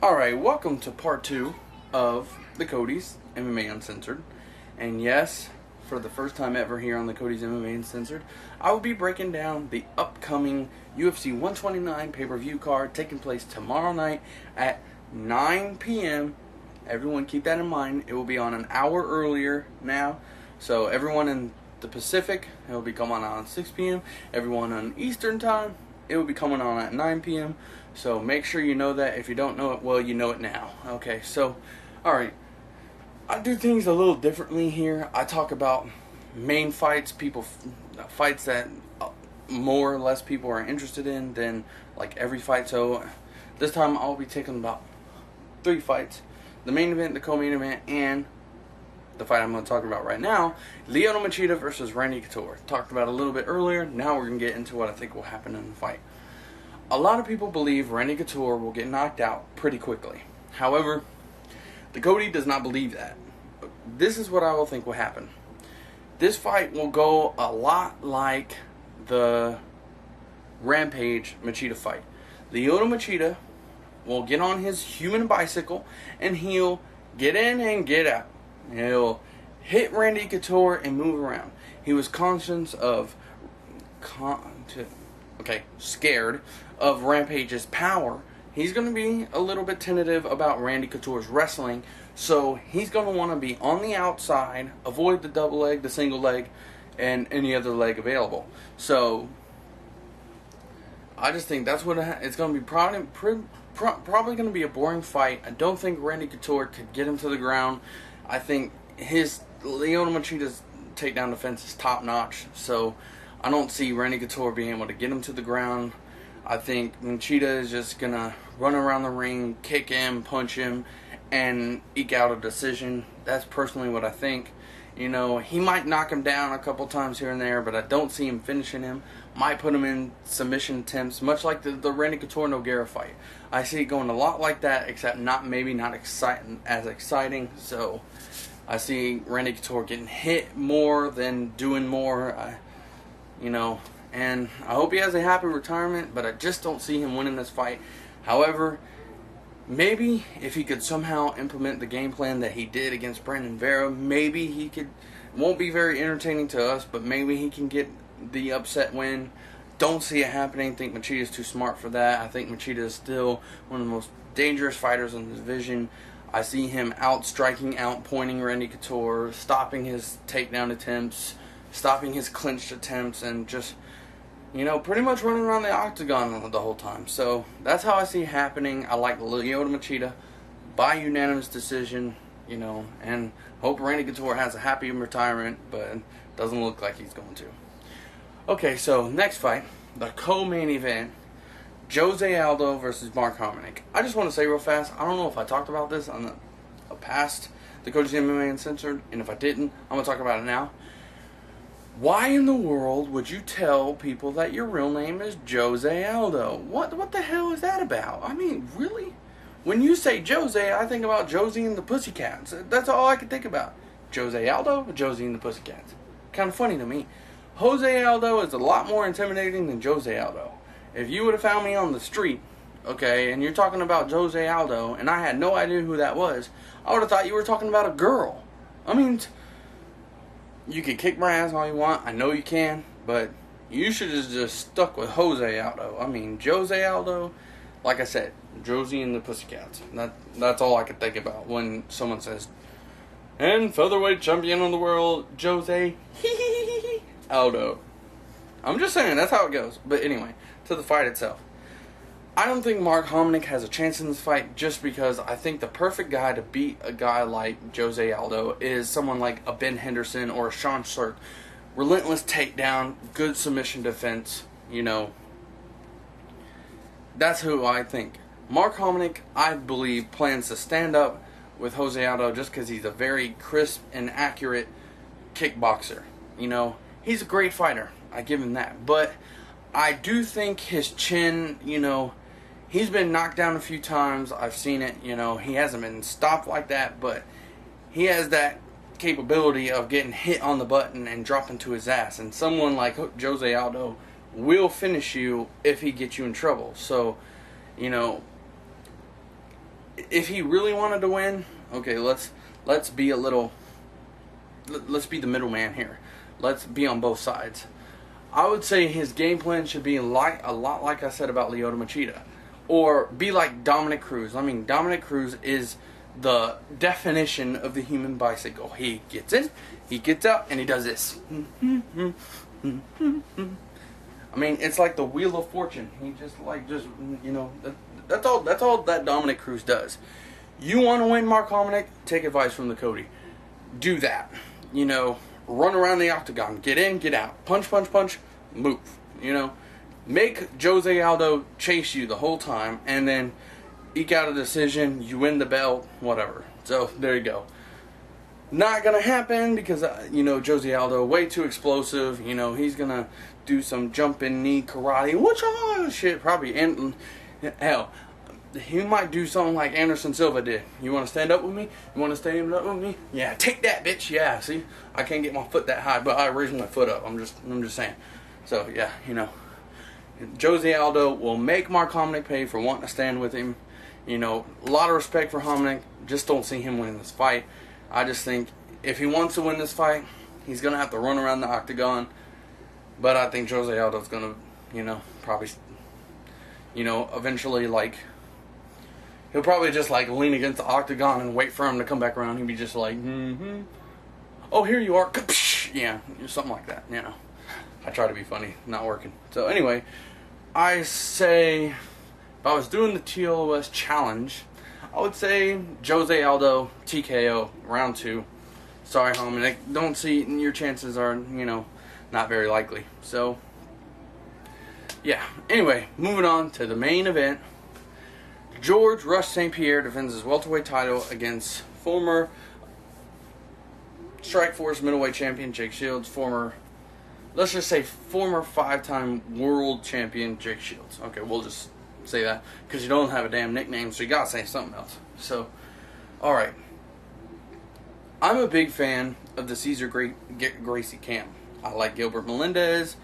Alright, welcome to part 2 of the Cody's MMA Uncensored. And yes, for the first time ever here on the Cody's MMA Uncensored, I will be breaking down the upcoming UFC 129 pay-per-view card taking place tomorrow night at 9 p.m. Everyone keep that in mind. It will be on an hour earlier now. So everyone in the Pacific, it will be coming on 6 p.m. Everyone on Eastern Time, it will be coming on at 9 p.m. So make sure you know that. If you don't know it, well, you know it now. Okay, so, alright. I do things a little differently here. I talk about main fights, fights that more or less people are interested in than like every fight. So this time I'll be taking about 3 fights. The main event, the co-main event, and the fight I'm going to talk about right now, Lyoto Machida versus Randy Couture. Talked about it a little bit earlier. Now we're going to get into what I think will happen in the fight. A lot of people believe Randy Couture will get knocked out pretty quickly. However, the Cody does not believe that. This is what I will think will happen. This fight will go a lot like the Rampage Machida fight. Lyoto Machida will get on his human bicycle and he'll get in and get out. He'll hit Randy Couture and move around. He was scared of Rampage's power. He's going to be a little bit tentative about Randy Couture's wrestling, so he's going to want to be on the outside, avoid the double leg, the single leg, and any other leg available. So I just think that's what it's going to be. Probably going to be a boring fight. I don't think Randy Couture could get him to the ground. I think his Lyoto Machida's takedown defense is top notch, so I don't see Randy Couture being able to get him to the ground. I think Machida is just going to run around the ring, kick him, punch him, and eke out a decision. That's personally what I think. You know, he might knock him down a couple times here and there, but I don't see him finishing him. Might put him in submission attempts, much like the Randy Couture-Nogueira fight. I see it going a lot like that, except not as exciting. So I see Randy Couture getting hit more than doing more. And I hope he has a happy retirement, but I just don't see him winning this fight. However, maybe if he could somehow implement the game plan that he did against Brandon Vera, maybe he could. Won't be very entertaining to us, but maybe he can get the upset win. Don't see it happening. Think Machida is too smart for that. I think Machida is still one of the most dangerous fighters in the division. I see him outstriking, outpointing Randy Couture, stopping his takedown attempts, stopping his clinched attempts, and just, pretty much running around the octagon the whole time. So that's how I see it happening. I like Lyoto Machida by unanimous decision, and hope Randy Couture has a happy retirement, but doesn't look like he's going to. Okay, so next fight, the co-main event, Jose Aldo versus Mark Hominick. I just want to say real fast, I don't know if I talked about this on the past, the Cody's MMA Uncensored, and if I didn't, I'm going to talk about it now. Why in the world would you tell people that your real name is Jose Aldo? What the hell is that about? I mean, really? When you say Jose, I think about Josie and the Pussycats. That's all I can think about. Jose Aldo, Josie and the Pussycats. Kind of funny to me. Jose Aldo is a lot more intimidating than Jose Aldo. If you would have found me on the street, okay, and you're talking about Jose Aldo, and I had no idea who that was, I would have thought you were talking about a girl. I mean, you can kick my ass all you want. I know you can, but you should have just stuck with Jose Aldo. I mean, Jose Aldo, like I said, Josie and the Pussycats. That's all I can think about when someone says, and featherweight champion of the world, Jose Aldo. I'm just saying, that's how it goes. But anyway, to the fight itself. I don't think Mark Hominick has a chance in this fight just because I think the perfect guy to beat a guy like Jose Aldo is someone like a Ben Henderson or a Sean Sirk. Relentless takedown, good submission defense, That's who I think. Mark Hominick, I believe, plans to stand up with Jose Aldo just because he's a very crisp and accurate kickboxer. He's a great fighter. I give him that. But I do think his chin, he's been knocked down a few times. I've seen it. He hasn't been stopped like that, but he has that capability of getting hit on the button and dropping to his ass. And someone like Jose Aldo will finish you if he gets you in trouble. So, if he really wanted to win, okay, let's be the middleman here. Let's be on both sides. I would say his game plan should be a lot like I said about Lyoto Machida. Or be like Dominic Cruz. I mean, Dominic Cruz is the definition of the human bicycle. He gets in, he gets out, and he does this. I mean, it's like the Wheel of Fortune. He that's all that Dominic Cruz does. You want to win, Mark Hominick? Take advice from the Cody. Do that. Run around the octagon. Get in, get out. Punch, punch, punch. Move. Make Jose Aldo chase you the whole time, and then eke out a decision. You win the belt, whatever. So, there you go. Not going to happen because, Jose Aldo, way too explosive. He's going to do some jumping knee karate. Which shit, probably. And, hell, he might do something like Anderson Silva did. You want to stand up with me? You want to stand up with me? Yeah, take that, bitch. Yeah, see? I can't get my foot that high, but I raised my foot up. I'm just saying. So, yeah, Jose Aldo will make Mark Hominick pay for wanting to stand with him. A lot of respect for Hominick. Just don't see him winning this fight. I just think if he wants to win this fight, he's going to have to run around the octagon. But I think Jose Aldo's going to, probably, eventually, he'll probably just, lean against the octagon and wait for him to come back around. He'll be just like, oh, here you are. Yeah, something like that, I try to be funny, not working. So anyway, I say, if I was doing the TLOS challenge, I would say Jose Aldo, TKO, round 2. Sorry, homie, don't see, your chances are, not very likely. So, yeah. Anyway, moving on to the main event. George Rush St. Pierre defends his welterweight title against former Strikeforce middleweight champion Jake Shields, let's just say former 5-time world champion Jake Shields. Okay, we'll just say that because you don't have a damn nickname, so you gotta say something else. So, alright. I'm a big fan of the Cesar Gracie camp. I like Gilbert Melendez.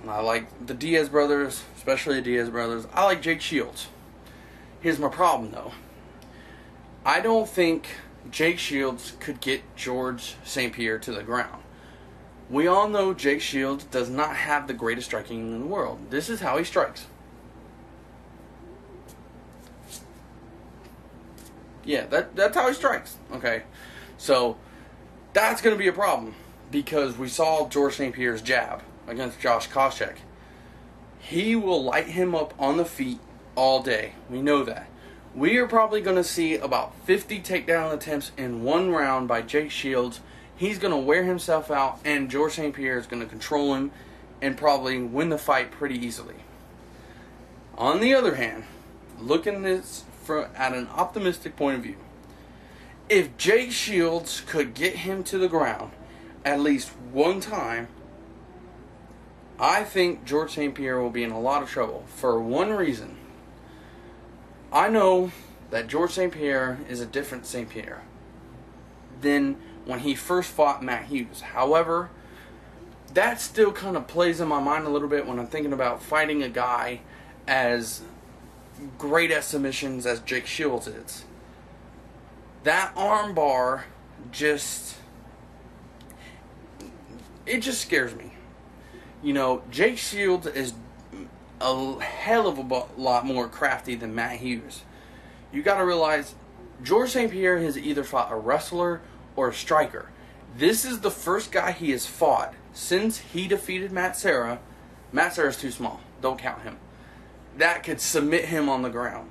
I like the Diaz brothers, especially the Diaz brothers. I like Jake Shields. Here's my problem, though. I don't think Jake Shields could get George St. Pierre to the ground. We all know Jake Shields does not have the greatest striking in the world. This is how he strikes. Yeah, that's how he strikes. Okay, so that's going to be a problem because we saw George St. Pierre's jab against Josh Koscheck. He will light him up on the feet all day. We know that. We are probably going to see about 50 takedown attempts in one round by Jake Shields. He's going to wear himself out, and George St. Pierre is going to control him and probably win the fight pretty easily. On the other hand, looking at this at an optimistic point of view, if Jake Shields could get him to the ground at least one time, I think George St. Pierre will be in a lot of trouble for one reason. I know that George St. Pierre is a different St. Pierre than when he first fought Matt Hughes. However, that still kind of plays in my mind a little bit when I'm thinking about fighting a guy as great at submissions as Jake Shields is. That arm bar just scares me. Jake Shields is a hell of a lot more crafty than Matt Hughes. You got to realize George St. Pierre has either fought a wrestler or a striker. This is the first guy he has fought since he defeated Matt Serra. Matt Serra's too small. Don't count him. That could submit him on the ground.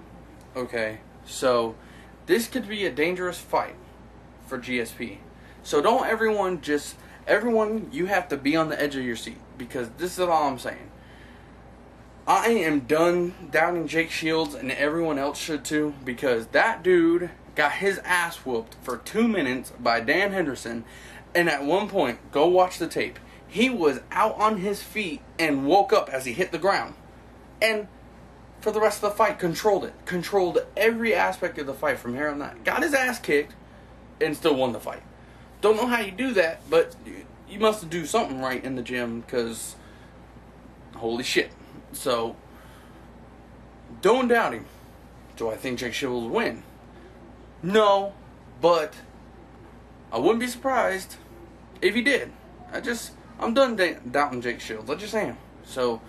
Okay? So, this could be a dangerous fight for GSP. So don't everyone, you have to be on the edge of your seat. Because this is all I'm saying. I am done doubting Jake Shields, and everyone else should too. Because that dude got his ass whooped for 2 minutes by Dan Henderson. And at one point, go watch the tape, he was out on his feet and woke up as he hit the ground. And for the rest of the fight, controlled it. Controlled every aspect of the fight from here on out. Got his ass kicked and still won the fight. Don't know how you do that, but you must do something right in the gym because holy shit. So, don't doubt him. Do I think Jake Shields will win? No, but I wouldn't be surprised if he did. I'm done doubting Jake Shields. I just am. So,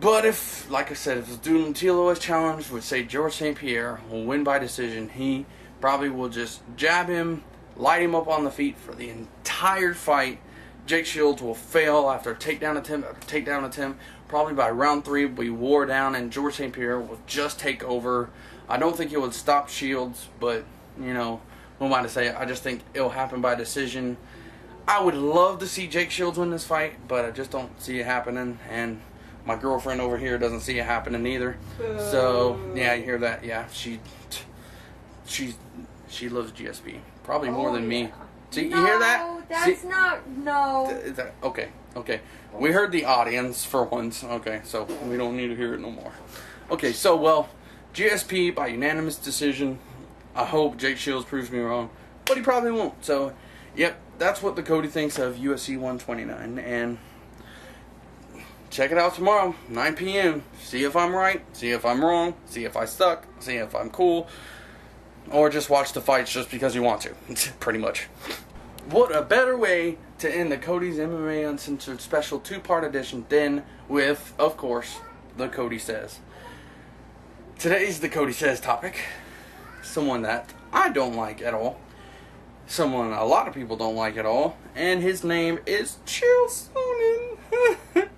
but if, like I said, if the dude in TLOS challenge would say George St. Pierre will win by decision, he probably will just jab him, light him up on the feet for the entire fight. Jake Shields will fail after takedown attempt. Probably by round 3, we wore down, and George St. Pierre will just take over. I don't think it would stop Shields, but, you know, who am I to say? I just think it'll happen by decision. I would love to see Jake Shields win this fight, but I just don't see it happening, and my girlfriend over here doesn't see it happening either. So, yeah, you hear that? Yeah, she loves GSP. Probably more than me. See, you hear that? No, that's not, no. Okay. We heard the audience for once. Okay, so we don't need to hear it no more. Okay, so, well, GSP by unanimous decision. I hope Jake Shields proves me wrong, but he probably won't. So, yep, that's what the Cody thinks of UFC 129. And check it out tomorrow, 9 p.m. See if I'm right, see if I'm wrong, see if I suck, see if I'm cool. Or just watch the fights just because you want to. Pretty much. What a better way to end the Cody's MMA Uncensored special 2-part edition than with, of course, the Cody Says. Today's the Cody Says topic. Someone that I don't like at all. Someone a lot of people don't like at all. And his name is Chael Sonnen.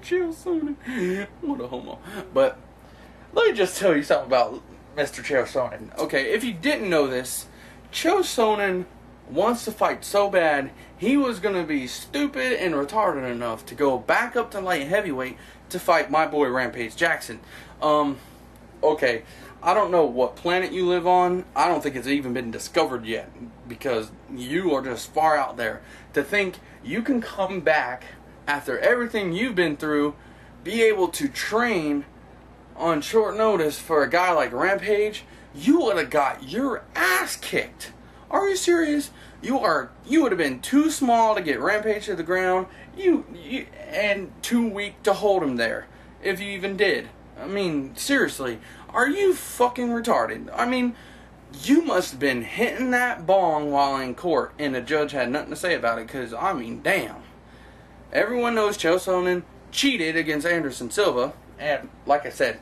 Chael Sonnen. What a homo. But let me just tell you something about Mr. Chael Sonnen. Okay, if you didn't know this, Chael Sonnen wants to fight so bad, he was going to be stupid and retarded enough to go back up to light heavyweight to fight my boy Rampage Jackson. Okay, I don't know what planet you live on. I don't think it's even been discovered yet, because you are just far out there. To think you can come back after everything you've been through, be able to train on short notice for a guy like Rampage, you would have got your ass kicked. Are you serious? You would have been too small to get Rampage to the ground, and too weak to hold him there, if you even did. I mean, seriously, are you fucking retarded? I mean, you must have been hitting that bong while in court, and the judge had nothing to say about it, because, I mean, damn. Everyone knows Chael Sonnen cheated against Anderson Silva, and like I said,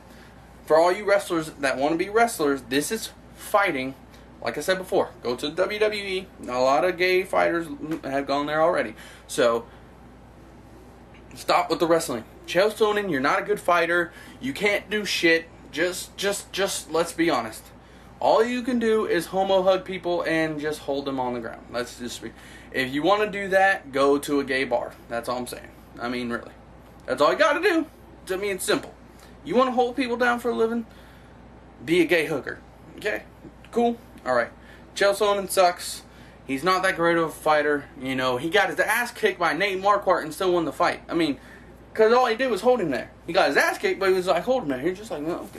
for all you wrestlers that want to be wrestlers, this is fighting. Like I said before, go to the WWE. A lot of gay fighters have gone there already. So, stop with the wrestling. Chael Sonnen, you're not a good fighter. You can't do shit. Just let's be honest. All you can do is homo hug people and just hold them on the ground. Let's just be. If you want to do that, go to a gay bar. That's all I'm saying. I mean, really. That's all you got to do. To me, it's simple. You want to hold people down for a living? Be a gay hooker. Okay? Cool? Alright. Chael Sonnen sucks. He's not that great of a fighter. You know, he got his ass kicked by Nate Marquardt and still won the fight. I mean, because all he did was hold him there. He got his ass kicked, but he was like, hold him there. He's just like, no,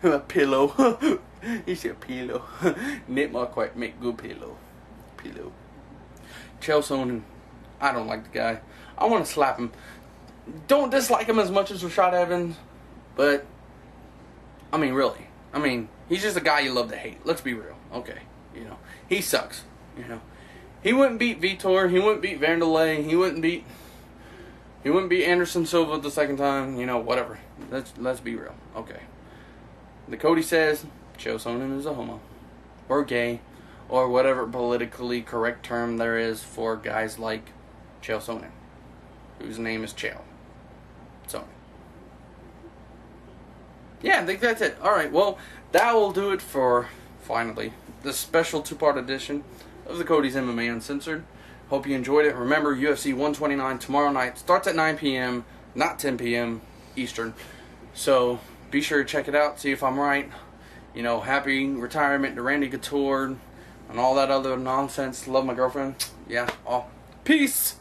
a pillow. He said pillow. Nate Marquardt make good pillow. Pillow. Chael Sonnen, I don't like the guy. I want to slap him. Don't dislike him as much as Rashad Evans, but, I mean, really. I mean, he's just a guy you love to hate. Let's be real. Okay. You know, he sucks. You know, he wouldn't beat Vitor. He wouldn't beat Vanderlei. He wouldn't beat Anderson Silva the second time. You know, whatever. Let's be real. Okay. The Cody Says Chael Sonnen is a homo, or gay, or whatever politically correct term there is for guys like Chael Sonnen, whose name is Chael Sonnen. Yeah, I think that's it. Alright, well, that will do it for, finally, this special 2-part edition of the Cody's MMA Uncensored. Hope you enjoyed it. Remember, UFC 129 tomorrow night starts at 9 p.m., not 10 p.m. Eastern. So, be sure to check it out, see if I'm right. You know, happy retirement to Randy Couture and all that other nonsense. Love my girlfriend. Yeah, all. Peace!